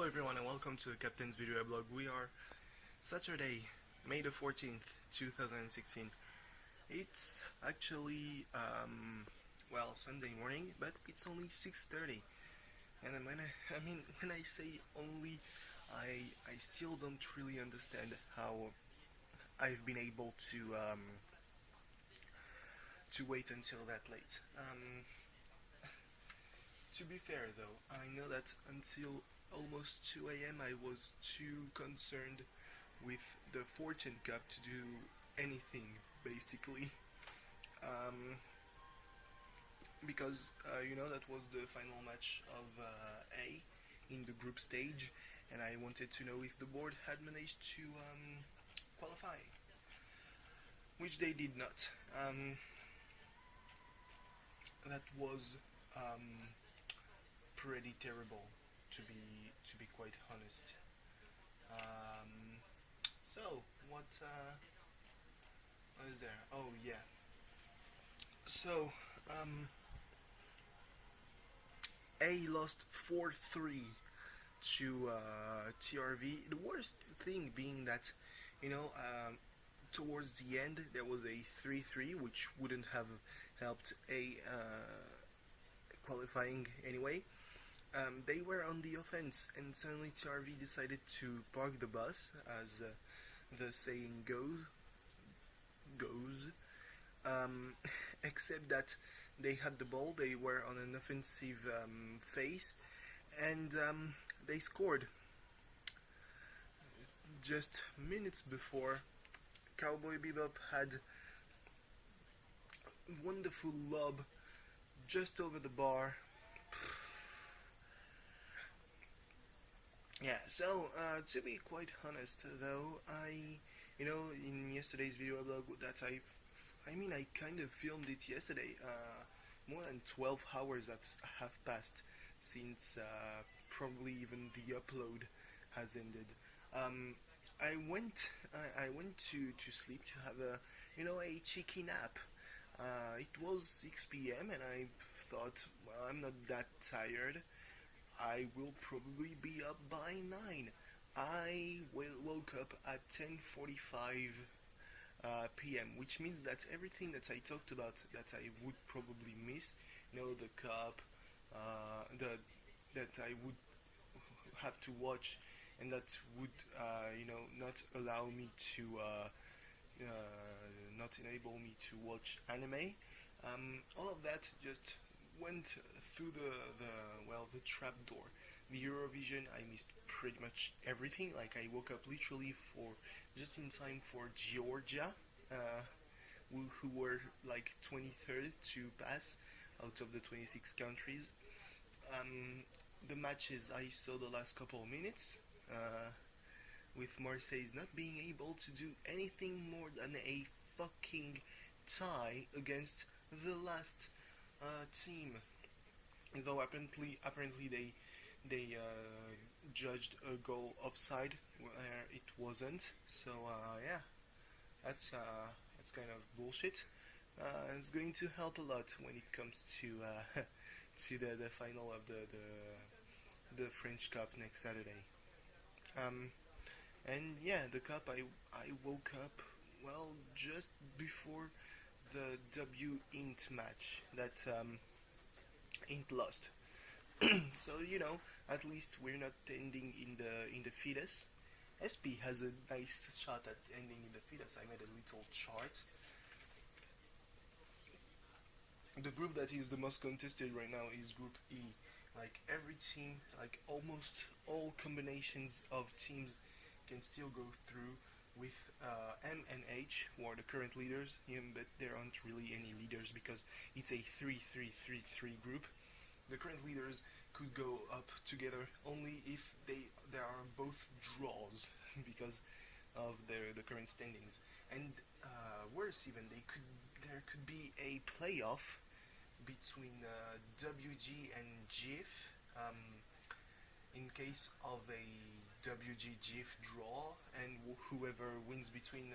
everyone and welcome to the Captain's Video Blog. We are Saturday, May the 14th, 2016. It's actually, Sunday morning, but it's only 6:30. And when I say only, I still don't really understand how I've been able to wait until that late. To be fair though, I know that until almost 2 a.m. I was too concerned with the Fortune Cup to do anything, basically. Because, that was the final match of A in the group stage, and I wanted to know if the board had managed to qualify, which they did not. That was pretty terrible, to be quite honest. So what is there? Oh yeah. So A lost 4-3 to TRV. The worst thing being that towards the end there was a 3-3, which wouldn't have helped A qualifying anyway. They were on the offense, and suddenly TRV decided to park the bus, as the saying goes. Except that they had the ball, they were on an offensive phase, and they scored. Just minutes before, Cowboy Bebop had a wonderful lob just over the bar. Yeah, so to be quite honest though, in yesterday's video blog that I kind of filmed it yesterday. More than 12 hours have passed since probably even the upload has ended. I went to sleep to have a cheeky nap. It was 6 p.m. and I thought, well, I'm not that tired. I will probably be up by 9. I woke up at 10:45 p.m., which means that everything that I talked about that I would probably miss, the cup, that I would have to watch, and that would not allow me to not enable me to watch anime, all of that just went through the trap door. The Eurovision, I missed pretty much everything. Like, I woke up literally just in time for Georgia, who were like 23rd to pass out of the 26 countries. The matches, I saw the last couple of minutes, with Marseille not being able to do anything more than a fucking tie against the last team. Though apparently they judged a goal offside where it wasn't. So yeah, that's kind of bullshit. It's going to help a lot when it comes to the final of the French Cup next Saturday. And yeah, the cup, I woke up just before the W-Int match that Int lost. So at least we're not ending in the fetus. SP has a nice shot at ending in the fetus. I made a little chart. The group that is the most contested right now is Group E. Like, every team, like almost all combinations of teams can still go through, with M and H, who are the current leaders, but there aren't really any leaders because it's a 3-3-3-3 group. The current leaders could go up together only if there are both draws because of the current standings. And worse even, there could be a playoff between WG and GIF, in case of a WG GIF draw, and whoever wins between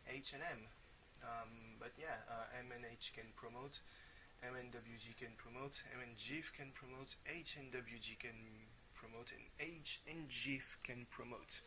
H and M. But yeah, M and H can promote, M and WG can promote, M and GIF can promote, H and WG can promote, and H and GIF can promote.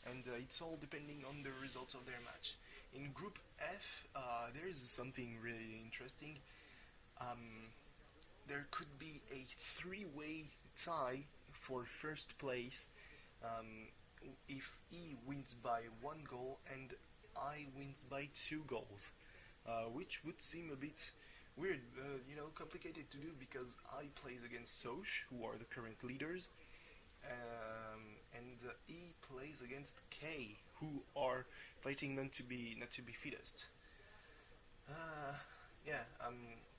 And it's all depending on the results of their match. In Group F, there is something really interesting. There could be a three-way tie for first place if E wins by 1 goal and I wins by 2 goals, which would seem a bit weird, complicated to do because I plays against Soch, who are the current leaders, and E plays against K, who are fighting not to be fittest.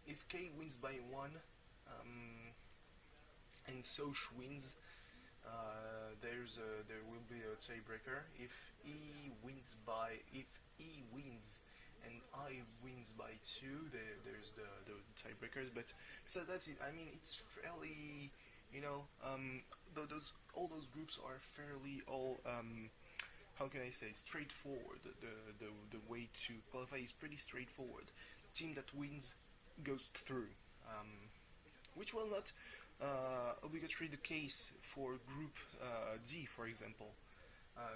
If K wins by 1 and Soch wins, there will be a tiebreaker. If E wins and I wins by 2, there's the tiebreakers. But besides that, it's fairly, all those groups are fairly how can I say, straightforward. The way to qualify is pretty straightforward. Team that wins goes through, which will not obligatory the case for Group D, for example.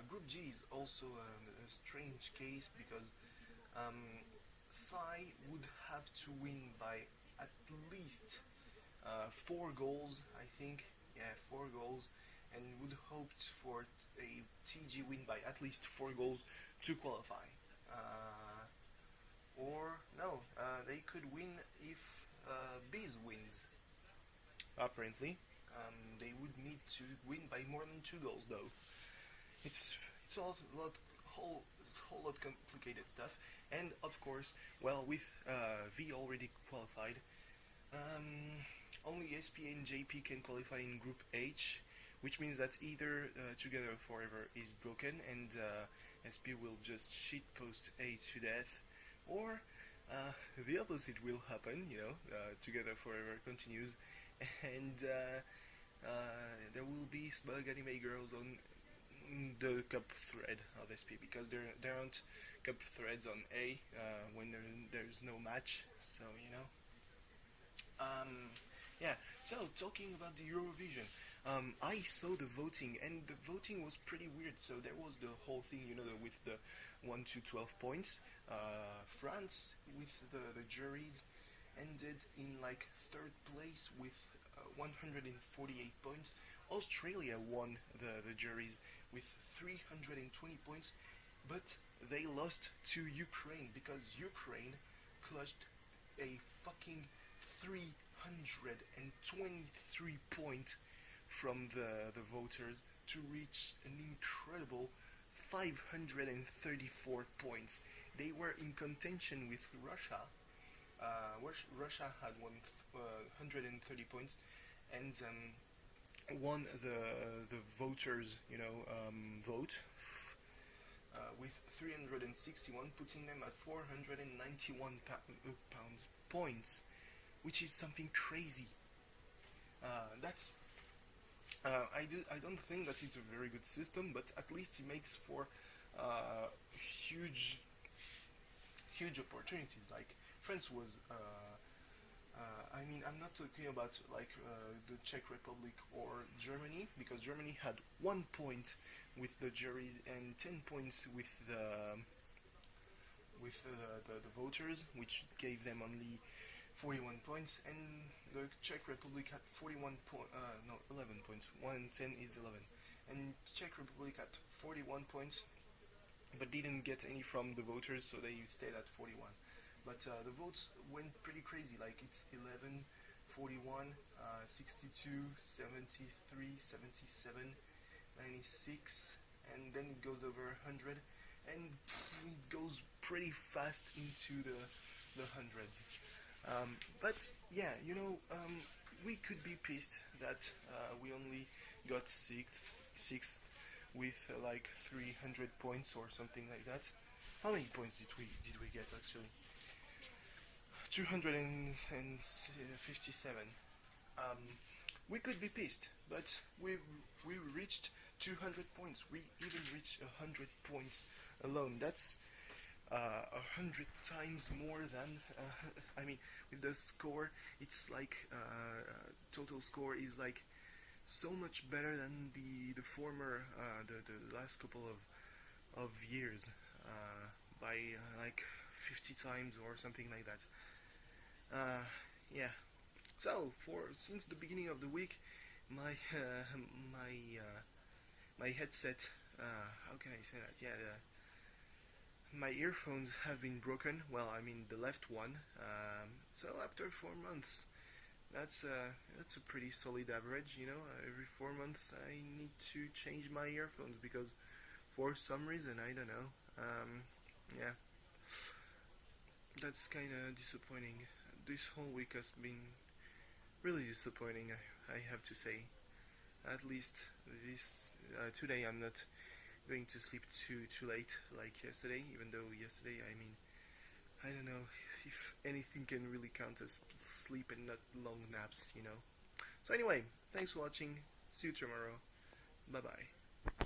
Group G is also a strange case because Psy would have to win by at least 4 goals, I think. Yeah, 4 goals, and would hope for a TG win by at least 4 goals to qualify. Or no, they could win if Biz wins. Apparently, they would need to win by more than 2 goals, though. It's a whole lot complicated stuff. And of course, with V already qualified, only SP and JP can qualify in Group H, which means that either Together Forever is broken and SP will just shitpost A to death, or the opposite will happen. Together Forever continues, and there will be smug anime girls on the cup thread of SP, because there aren't cup threads on A when there's no match. So so talking about the Eurovision, I saw the voting, and the voting was pretty weird. So there was the whole thing, with the 1 to 12 points. France, with the juries, ended in like 3rd place with 148 points. Australia won the juries with 320 points, but they lost to Ukraine because Ukraine clutched a fucking 323 points from the voters to reach an incredible 534 points. They were in contention with Russia. Russia had won 130 points and won the voters, vote with 361, putting them at 491 points, which is something crazy. I don't think that it's a very good system, but at least it makes for huge opportunities. Like France was. I'm not talking about the Czech Republic or Germany, because Germany had 1 point with the juries and 10 points with the voters, which gave them only 41 points, and the Czech Republic had 11 points. 1 and 10 is 11, and Czech Republic had 41 points, but didn't get any from the voters, so they stayed at 41. But the votes went pretty crazy, like it's 11, 41, 62, 73, 77, 96, and then it goes over 100, and it goes pretty fast into the hundreds. But yeah, we could be pissed that we only got sixth with like 300 points or something like that. How many points did we get actually? 257. We could be pissed, but we reached 200 points. We even reached 100 points alone. That's 100 times more than. With the score, it's like total score is like so much better than the former the last couple of years, by like 50 times or something like that. Yeah. So since the beginning of the week, my my headset, how can I say that? Yeah, my earphones have been broken. Well, I mean the left one. So after 4 months, that's a pretty solid average. Every 4 months I need to change my earphones because for some reason I don't know. Yeah, that's kind of disappointing. This whole week has been really disappointing. I have to say. At least this today I'm not going to sleep too late like yesterday. Even though yesterday, I mean, I don't know if anything can really count as sleep and not long naps. So anyway, thanks for watching. See you tomorrow. Bye bye.